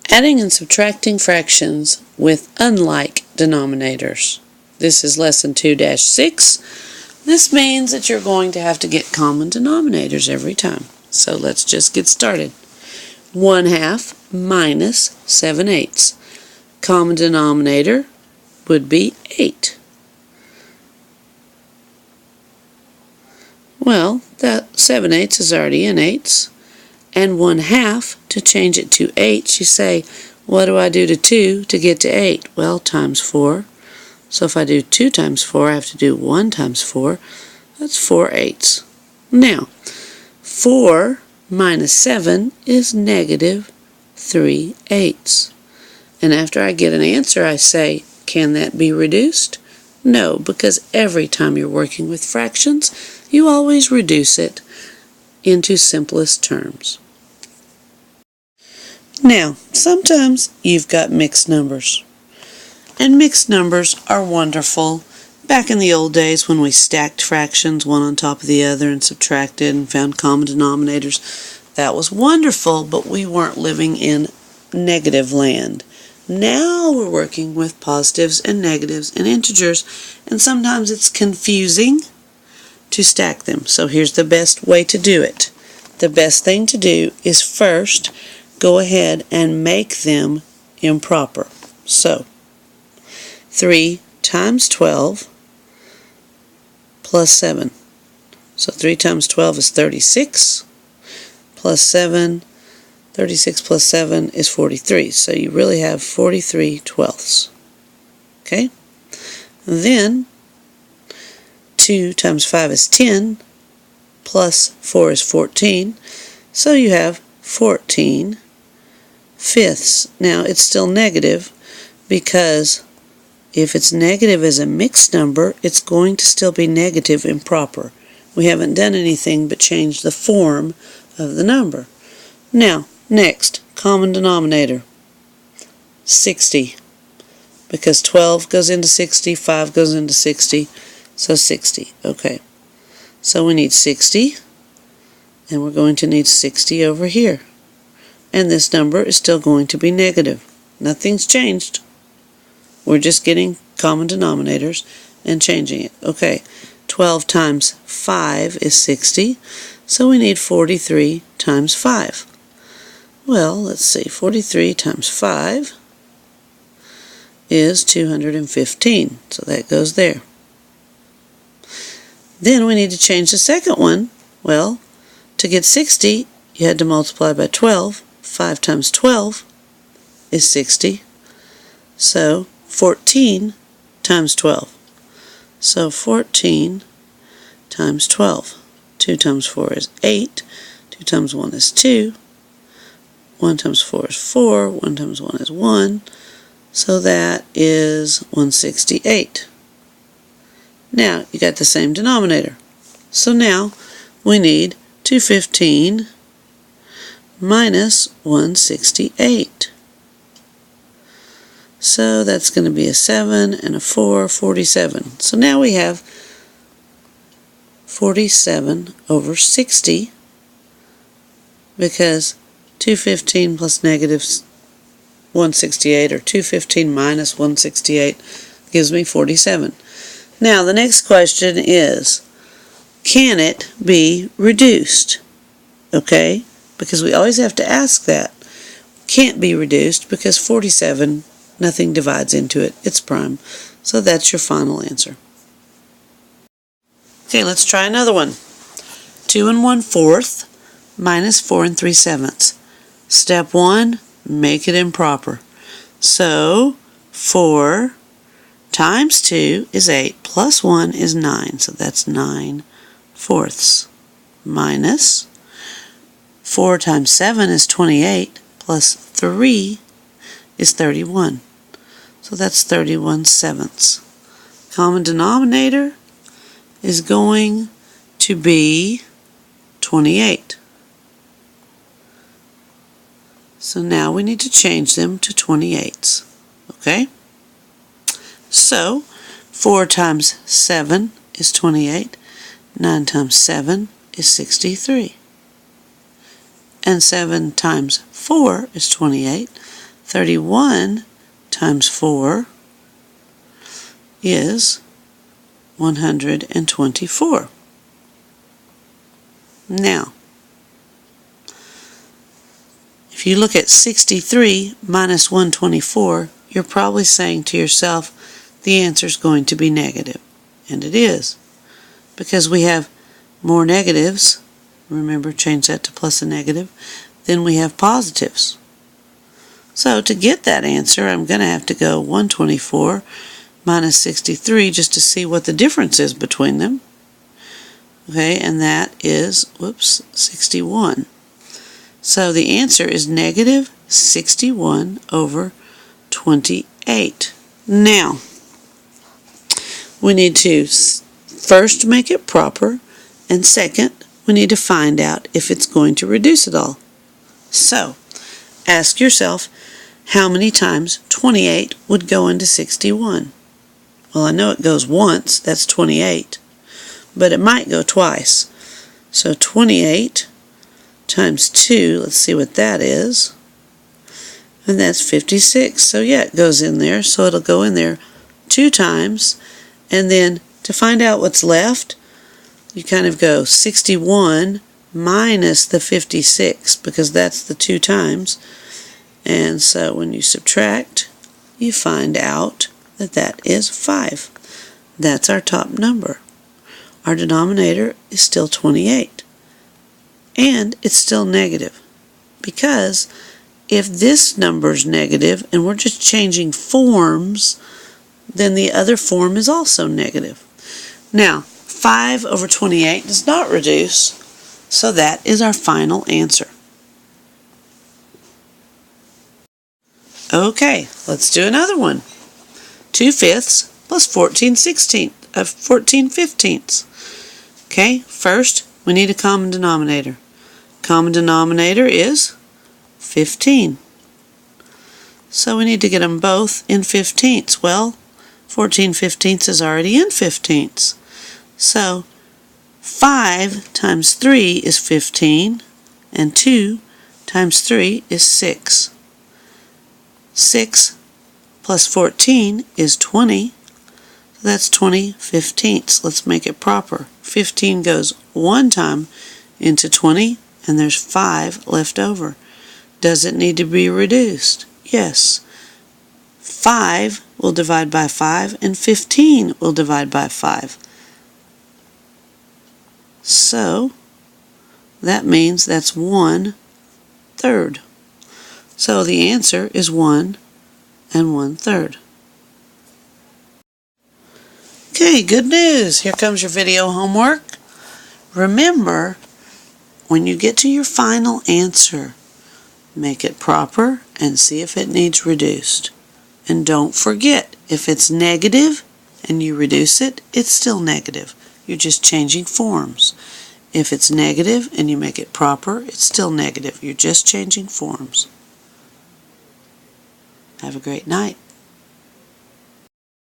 Adding and subtracting fractions with unlike denominators. This is lesson 2-6. This means that you're going to have to get common denominators every time. So let's just get started. 1/2 minus 7/8. Common denominator would be 8. Well, that 7/8 is already in 8s. And 1/2, to change it to 8, you say, what do I do to 2 to get to 8? Well, times 4. So if I do 2 times 4, I have to do 1 times 4. That's 4/8. Now, 4 minus 7 is negative 3/8. And after I get an answer, I say, can that be reduced? No, because every time you're working with fractions, you always reduce it into simplest terms. Now, sometimes you've got mixed numbers. And mixed numbers are wonderful. Back in the old days when we stacked fractions one on top of the other and subtracted and found common denominators, that was wonderful, but we weren't living in negative land. Now we're working with positives and negatives and integers, and sometimes it's confusing to stack them. So here's the best way to do it. The best thing to do is first go ahead and make them improper. So 3 times 12 plus 7. So 3 times 12 is 36 plus 7. 36 plus 7 is 43. So you really have 43/12. Okay? Then 2 times 5 is 10 plus 4 is 14. So you have 14/5. Now it's still negative because if it's negative as a mixed number, it's going to still be negative improper. We haven't done anything but change the form of the number. Now, next, common denominator, 60. Because 12 goes into 60, 5 goes into 60, so 60. Okay, so we need 60, and we're going to need 60 over here. And this number is still going to be negative. Nothing's changed. We're just getting common denominators and changing it. Okay, 12 times 5 is 60, so we need 43 times 5. Well, let's see, 43 times 5 is 215, so that goes there. Then we need to change the second one. Well, to get 60, you had to multiply by 12. 5 times 12 is 60. So 14 times 12. So 14 times 12. 2 times 4 is 8. 2 times 1 is 2. 1 times 4 is 4. 1 times 1 is 1. So that is 168. Now you got the same denominator. So now we need 215 minus 168. So that's going to be a 7 and a 4, 47. So now we have 47 over 60 because 215 plus negative 168, or 215 minus 168, gives me 47. Now the next question is, can it be reduced? Okay? Because we always have to ask that. Can't be reduced because 47, nothing divides into it. It's prime. So that's your final answer. Okay, let's try another one. 2 1/4 minus 4 3/7. Step 1, make it improper. So 4 times 2 is 8 plus 1 is 9. So that's 9/4 minus 4 times 7 is 28, plus 3 is 31. So that's 31/7. Common denominator is going to be 28. So now we need to change them to 28s. Okay? So 4 times 7 is 28. 9 times 7 is 63. And 7 times 4 is 28. 31 times 4 is 124. Now, if you look at 63 minus 124, you're probably saying to yourself, the answer is going to be negative. And it is, because we have more negatives, remember, change that to plus a negative, than we have positives. So to get that answer, I'm going to have to go 124 minus 63 just to see what the difference is between them. Okay, and that is, 61. So the answer is negative 61 over 28. Now, we need to first make it proper, and second, we need to find out if it's going to reduce at all. So, ask yourself, how many times 28 would go into 61? Well, I know it goes once, that's 28, but it might go twice. So 28 times 2, let's see what that is, and that's 56. So yeah, it goes in there, so it'll go in there 2 times, and then to find out what's left, you kind of go 61 minus the 56, because that's the 2 times. And so when you subtract, you find out that that is 5. That's our top number. Our denominator is still 28. And it's still negative, because if this number is negative and we're just changing forms, then the other form is also negative. Now, 5 over 28 does not reduce, so that is our final answer. Okay, let's do another one. 2 fifths plus 14 fifteenths. Okay, first we need a common denominator. Common denominator is 15. So we need to get them both in fifteenths. Well, 14 fifteenths is already in fifteenths. So 5 times 3 is 15, and 2 times 3 is 6. 6 plus 14 is 20. So that's 20 fifteenths. Let's make it proper. 15 goes one time into 20, and there's 5 left over. Does it need to be reduced? Yes. 5 will divide by 5, and 15 will divide by 5. So that means that's 1/3. So the answer is 1 1/3. Okay, good news. Here comes your video homework. Remember, when you get to your final answer, make it proper and see if it needs reduced. And don't forget, if it's negative and you reduce it, it's still negative. You're just changing forms. If it's negative and you make it proper, it's still negative. You're just changing forms. Have a great night.